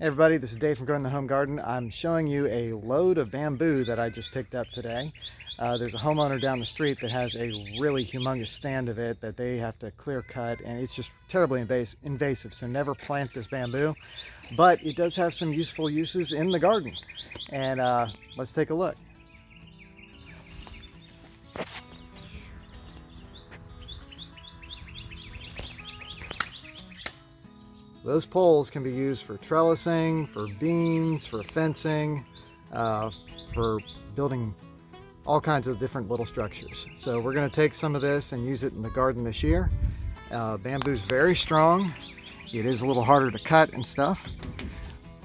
Hey everybody, this is Dave from Growing the Home Garden. I'm showing you a load of bamboo that I just picked up today. There's a homeowner down the street that has a really humongous stand of it that they have to clear cut, and it's just terribly invasive, so never plant this bamboo. But it does have some useful uses in the garden, and let's take a look. Those poles can be used for trellising, for beams, for fencing, for building all kinds of different little structures. So we're going to take some of this and use it in the garden this year. Bamboo's very strong. It is a little harder to cut and stuff,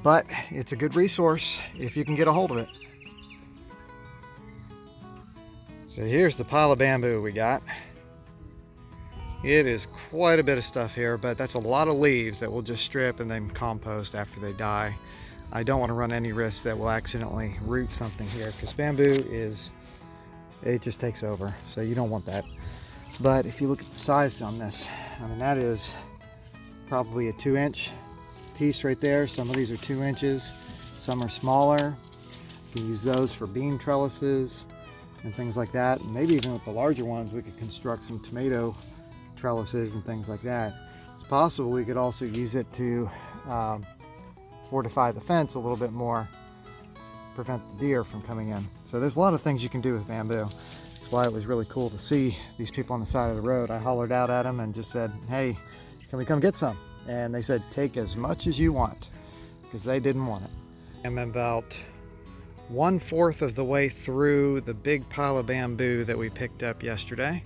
but it's a good resource if you can get a hold of it. So here's the pile of bamboo we got. It is quite a bit of stuff here, but that's a lot of leaves that we'll just strip and then compost after they die. I don't want to run any risk that we'll accidentally root something here, because bamboo it just takes over, so you don't want that. But if you look at the size on this, I mean, that is probably a 2-inch piece right there. Some of these are 2 inches, some are smaller. You can use those for beam trellises and things like that. And maybe even with the larger ones, we could construct some tomato trellises and things like that. It's possible we could also use it to fortify the fence a little bit more, prevent the deer from coming in. So there's a lot of things you can do with bamboo. That's why it was really cool to see these people on the side of the road. I hollered out at them and just said, hey, can we come get some? And they said, take as much as you want, because they didn't want it. I'm about 1/4 of the way through the big pile of bamboo that we picked up yesterday.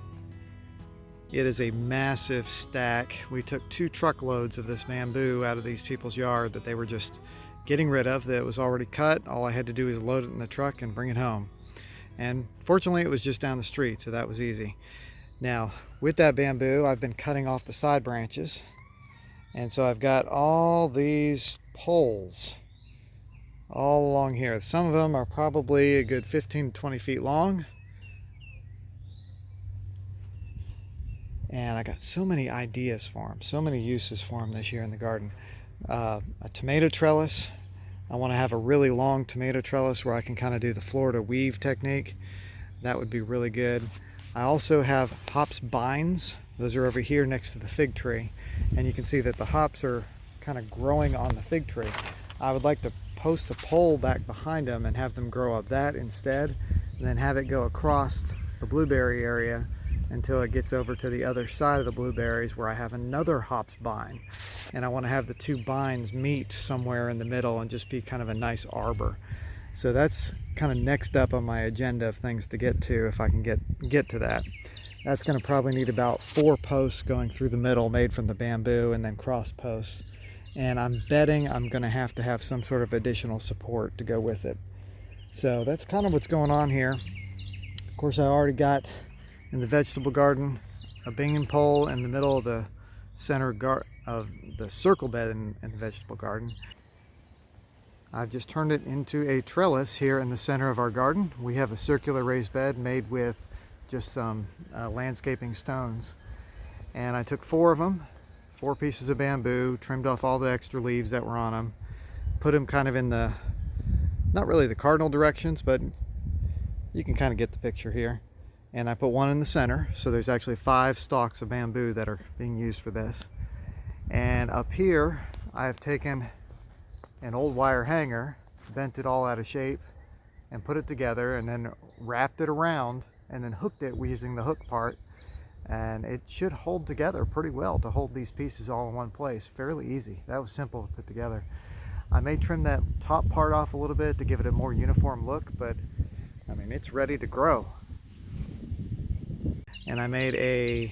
It is a massive stack. We took 2 truckloads of this bamboo out of these people's yard that they were just getting rid of, that was already cut. All I had to do was load it in the truck and bring it home. And fortunately it was just down the street, so that was easy. Now with that bamboo, I've been cutting off the side branches, and so I've got all these poles all along here. Some of them are probably a good 15 to 20 feet long. And I got so many ideas for them, so many uses for them this year in the garden. A tomato trellis. I want to have a really long tomato trellis where I can kind of do the Florida weave technique. That would be really good. I also have hops binds. Those are over here next to the fig tree. And you can see that the hops are kind of growing on the fig tree. I would like to post a pole back behind them and have them grow up that instead, and then have it go across the blueberry area until it gets over to the other side of the blueberries where I have another hops bind. And I want to have the 2 binds meet somewhere in the middle and just be kind of a nice arbor. So that's kind of next up on my agenda of things to get to, if I can get to that. That's going to probably need about 4 posts going through the middle made from the bamboo, and then cross posts. And I'm betting I'm going to have some sort of additional support to go with it. So that's kind of what's going on here. Of course, I already got in the vegetable garden a bean pole in the middle of the center of the circle bed in the vegetable garden. I've just turned it into a trellis here in the center of our garden. We have a circular raised bed made with just some landscaping stones, and I took 4 of them, 4 pieces of bamboo, trimmed off all the extra leaves that were on them, put them kind of in the, not really the cardinal directions, but you can kind of get the picture here. And I put 1 in the center, so there's actually 5 stalks of bamboo that are being used for this. And up here, I have taken an old wire hanger, bent it all out of shape, and put it together, and then wrapped it around, and then hooked it using the hook part. And it should hold together pretty well to hold these pieces all in one place. Fairly easy. That was simple to put together. I may trim that top part off a little bit to give it a more uniform look, but I mean, it's ready to grow. And I made a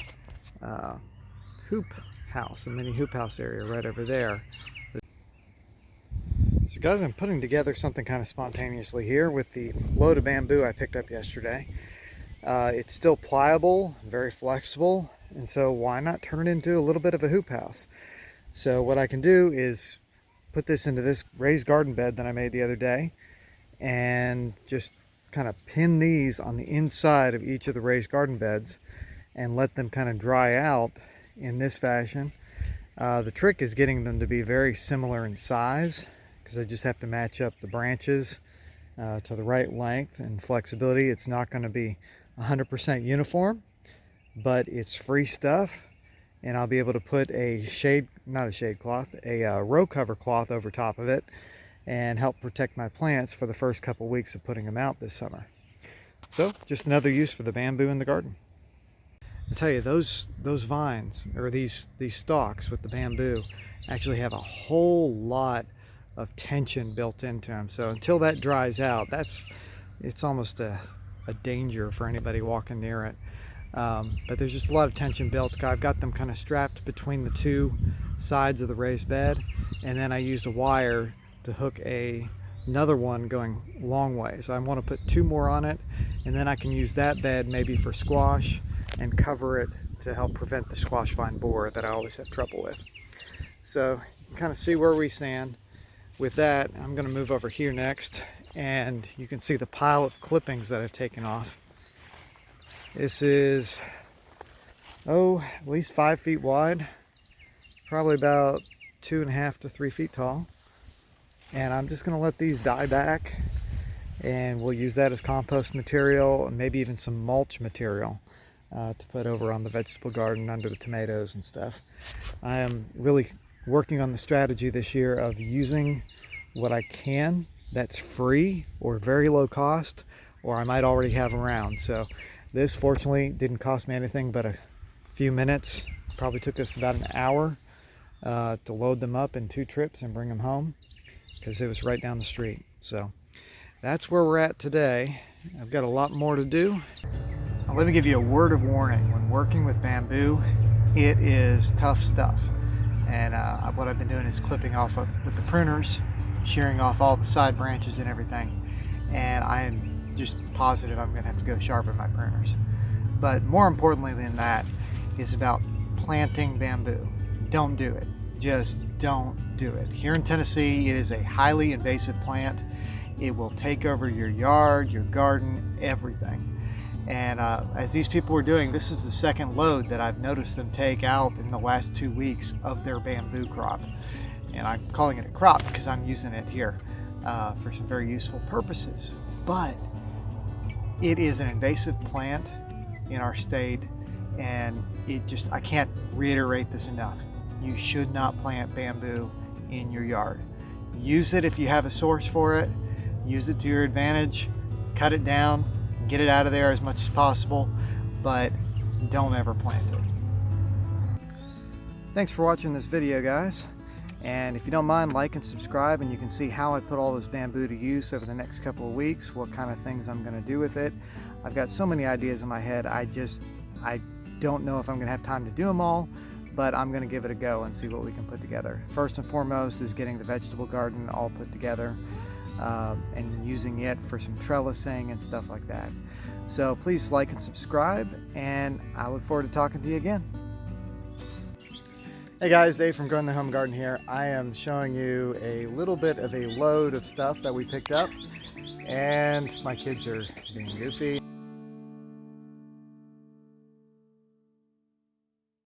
hoop house, a mini hoop house area right over there. So guys, I'm putting together something kind of spontaneously here with the load of bamboo I picked up yesterday. It's still pliable, very flexible, and so why not turn it into a little bit of a hoop house? So what I can do is put this into this raised garden bed that I made the other day, and just kind of pin these on the inside of each of the raised garden beds and let them kind of dry out in this fashion. The trick is getting them to be very similar in size because I just have to match up the branches to the right length and flexibility. It's not going to be 100% uniform, but it's free stuff, and I'll be able to put a row cover cloth over top of it and help protect my plants for the first couple weeks of putting them out this summer. So just another use for the bamboo in the garden. I tell you, those vines, or these stalks with the bamboo, actually have a whole lot of tension built into them. So until that dries out, it's almost a danger for anybody walking near it. But there's just a lot of tension built. I've got them kind of strapped between the two sides of the raised bed, and then I used a wire to hook another one going long way. So I want to put two more on it, and then I can use that bed maybe for squash and cover it to help prevent the squash vine borer that I always have trouble with. So you can kind of see where we stand. With that, I'm going to move over here next, and you can see the pile of clippings that I've taken off. This is, at least 5 feet wide, probably about 2.5 to 3 feet tall. And I'm just going to let these die back, and we'll use that as compost material and maybe even some mulch material to put over on the vegetable garden under the tomatoes and stuff. I am really working on the strategy this year of using what I can that's free or very low cost, or I might already have around. So this fortunately didn't cost me anything but a few minutes. Probably took us about an hour to load them up in 2 trips and bring them home, because it was right down the street. So that's where we're at today. I've got a lot more to do. Now, let me give you a word of warning. When working with bamboo, it is tough stuff. And what I've been doing is clipping off with the pruners, shearing off all the side branches and everything. And I am just positive I'm going to have to go sharpen my pruners. But more importantly than that is about planting bamboo. Don't do it. Just don't do it. Here in Tennessee, it is a highly invasive plant. It will take over your yard, your garden, everything. And as these people were doing, this is the second load that I've noticed them take out in the last 2 weeks of their bamboo crop. And I'm calling it a crop because I'm using it here for some very useful purposes. But it is an invasive plant in our state, and I can't reiterate this enough. You should not plant bamboo in your yard. Use it if you have a source for it. Use it to your advantage. Cut it down. Get it out of there as much as possible, but don't ever plant it. Thanks for watching this video, guys. And if you don't mind, like and subscribe, and you can see how I put all this bamboo to use over the next couple of weeks, what kind of things I'm going to do with it. I've got so many ideas in my head. I don't know if I'm going to have time to do them all, but I'm going to give it a go and see what we can put together. First and foremost is getting the vegetable garden all put together. And using it for some trellising and stuff like that. So please like and subscribe, and I look forward to talking to you again. Hey guys, Dave from Growing the Home Garden here. I am showing you a little bit of a load of stuff that we picked up, and my kids are being goofy.